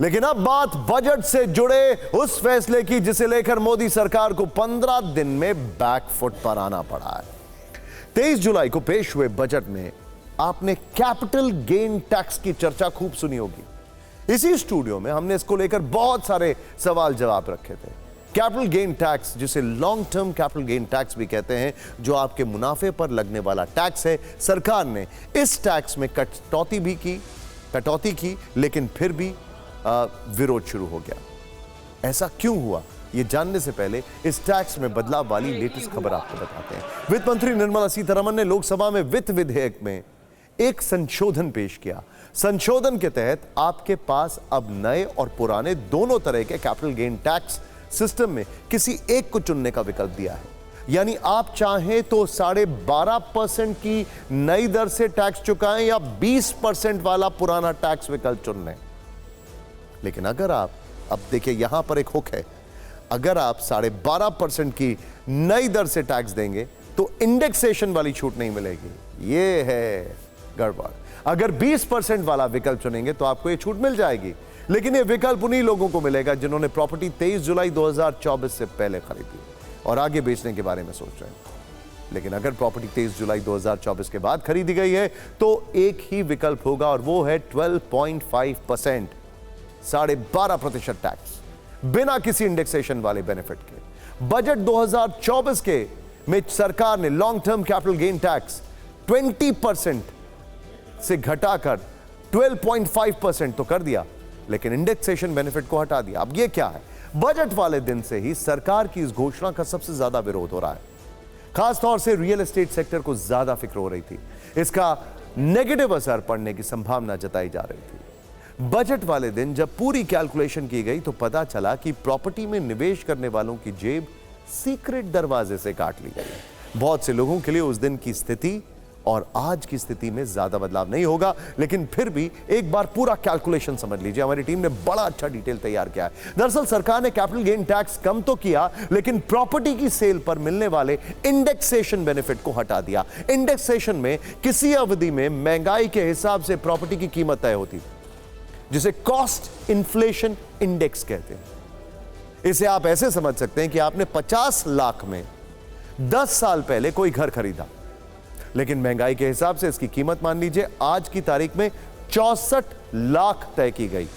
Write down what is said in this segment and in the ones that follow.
लेकिन अब बात बजट से जुड़े उस फैसले की जिसे लेकर मोदी सरकार को 15 दिन में बैकफुट पर आना पड़ा है। 23 जुलाई को पेश हुए बजट में आपने कैपिटल गेन टैक्स की चर्चा खूब सुनी होगी। इसी स्टूडियो में हमने इसको लेकर बहुत सारे सवाल जवाब रखे थे। कैपिटल गेन टैक्स, जिसे long term capital gain tax भी कहते हैं, जो आपके मुनाफे पर लगने वाला टैक्स है, सरकार ने इस टैक्स में कटौती की, लेकिन फिर भी विरोध शुरू हो गया। ऐसा क्यों हुआ, ये जानने से पहले इस टैक्स में बदलाव वाली लेटेस्ट खबर आपको बताते हैं। वित्त मंत्री निर्मला सीतारमण ने लोकसभा में वित्त विधेयक में एक संशोधन पेश किया। संशोधन के तहत आपके पास अब नए और पुराने दोनों तरह के कैपिटल गेन टैक्स सिस्टम में किसी एक को चुनने का विकल्प दिया है। यानी आप चाहें तो 12.5% की नई दर से टैक्स चुकाएं या 20% वाला पुराना टैक्स विकल्प चुन लें। लेकिन अगर आप, अब देखिए यहां पर एक हुक है, अगर आप 12.5% की नई दर से टैक्स देंगे तो इंडेक्सेशन वाली छूट नहीं मिलेगी। ये है गड़बड़। अगर 20% वाला विकल्प चुनेंगे तो आपको ये छूट मिल जाएगी, लेकिन ये विकल्प उन्हीं लोगों को मिलेगा जिन्होंने प्रॉपर्टी 23 जुलाई 2024 से पहले खरीदी और आगे बेचने के बारे में सोच रहे हैं। लेकिन अगर प्रॉपर्टी 23 जुलाई 2024 के बाद खरीदी गई है तो एक ही विकल्प होगा और वो है 12.5%, 12.5% टैक्स, बिना किसी इंडेक्सेशन वाले बेनिफिट के। बजट 2024 के में सरकार ने long term capital gain tax 20% से घटाकर 12.5% तो कर दिया, लेकिन इंडेक्सेशन बेनिफिट को हटा दिया। अब ये क्या है? बजट वाले दिन से ही सरकार की इस घोषणा का सबसे ज्यादा विरोध हो रहा है। खासतौर से रियल एस्टेट सेक्टर को ज्यादा फिक्र हो रही थी, इसका नेगेटिव असर पड़ने की संभावना जताई जा रही थी। बजट वाले दिन जब पूरी कैलकुलेशन की गई तो पता चला कि प्रॉपर्टी में निवेश करने वालों की जेब सीक्रेट दरवाजे से काट ली गई। बहुत से लोगों के लिए उस दिन की स्थिति और आज की स्थिति में ज्यादा बदलाव नहीं होगा, लेकिन फिर भी एक बार पूरा कैलकुलेशन समझ लीजिए। हमारी टीम ने बड़ा अच्छा डिटेल तैयार किया है। दरअसल सरकार ने कैपिटल गेन टैक्स कम तो किया, लेकिन प्रॉपर्टी की सेल पर मिलने वाले इंडेक्सेशन बेनिफिट को हटा दिया। इंडेक्सेशन में किसी अवधि में महंगाई के हिसाब से प्रॉपर्टी की कीमत तय होती, जिसे कॉस्ट इन्फ्लेशन इंडेक्स कहते हैं। इसे आप ऐसे समझ सकते हैं कि आपने 50 लाख में 10 साल पहले कोई घर खरीदा, लेकिन महंगाई के हिसाब से इसकी कीमत मान लीजिए आज की तारीख में 64 लाख तय की गई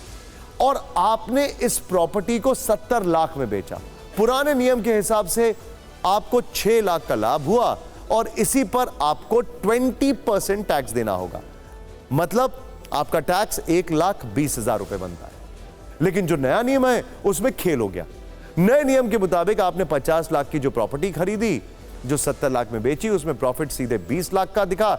और आपने इस प्रॉपर्टी को 70 लाख में बेचा। पुराने नियम के हिसाब से आपको 6 लाख का लाभ हुआ और इसी पर आपको 20% टैक्स देना होगा। मतलब आपका टैक्स 1,20,000 रुपए बनता है। लेकिन जो नया नियम है उसमें खेल हो गया। नए नियम के मुताबिक आपने 50 लाख की जो प्रॉपर्टी खरीदी, जो 70 लाख में बेची, उसमें प्रॉफिट सीधे 20 लाख का दिखा,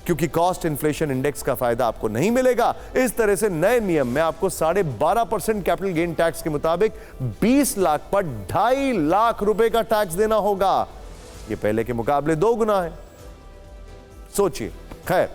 क्योंकि कॉस्ट इन्फ्लेशन इंडेक्स का फायदा आपको नहीं मिलेगा। इस तरह से नए नियम में आपको 12.5% कैपिटल गेन टैक्स के मुताबिक 20 लाख पर 2.5 लाख रुपए का टैक्स देना होगा। यह पहले के मुकाबले 2 गुना है। सोचिए। खैर,